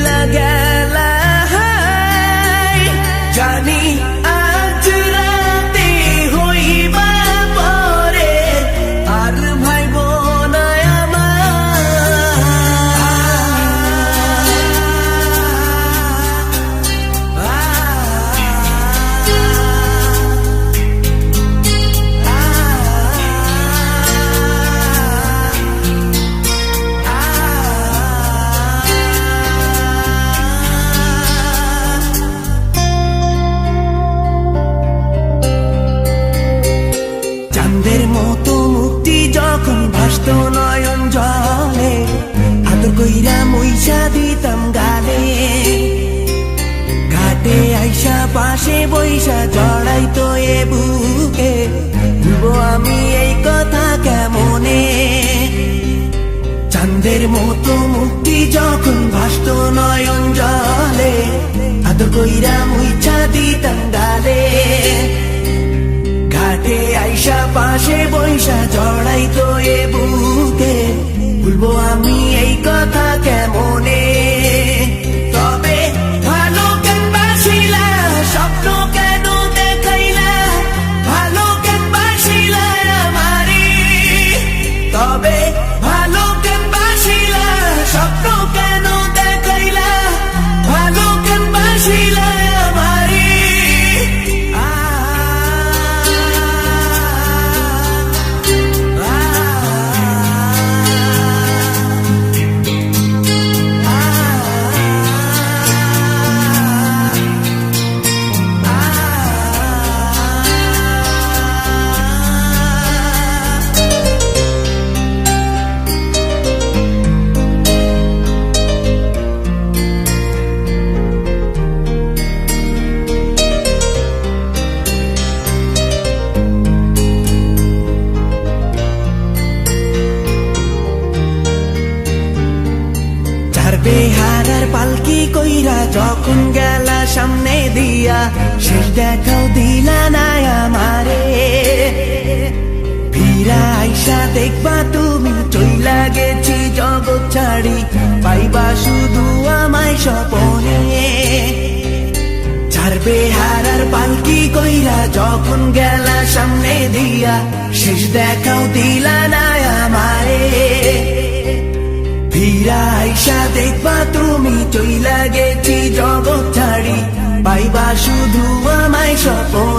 চইলা গেলা জানি আজ রাতে হইবা পরে আর ভাইব না চাঁদের মতো মুক্তি যখন ভাসত নয়ন জলে আদর কইরা মুইসা দিতাম গালে ঘাটে আইসা পাশে বইসা জড়াইতো এ বুকে ভুলবো আমি এই কথা কেমনে চাঁদের মতো মুক্তি যখন ভাসত নয়ন জলে আদর কইরা মুইসা দিতাম গালে ঘাটে আইসা পাশে বইসা জড়াইতো এ বুকে ভুলবো আমি এই কথা কেমনে তবে ভালো কেন বাসিলা স্বপ্ন কেন দেখাইলা ভালো কেন বাসিলা আমারে তবে ভালো কেন বাসিলা স্বপ্ন কেন দেখাইলা ভালো কেন বাসিলা আমারে বেহারার পালকি কইরা যখন গেলা সামনে দিয়া শেষ দেখাও দিলা না আমারে ফিরা আইসা দেখবা তুমি চইলা গেছি জগৎ ছাড়ি পাইবা শুধু আমায় স্বপনে চার বেহারার পালকি কইরা যখন গেলা সামনে দিয়া শেষ দেখাও দিলা না আমারে ফিরা আইসা দেখবা তুমি চইলা গেছি জগৎ ছাড়ি পাইবা শুধু আমায় স্বপনে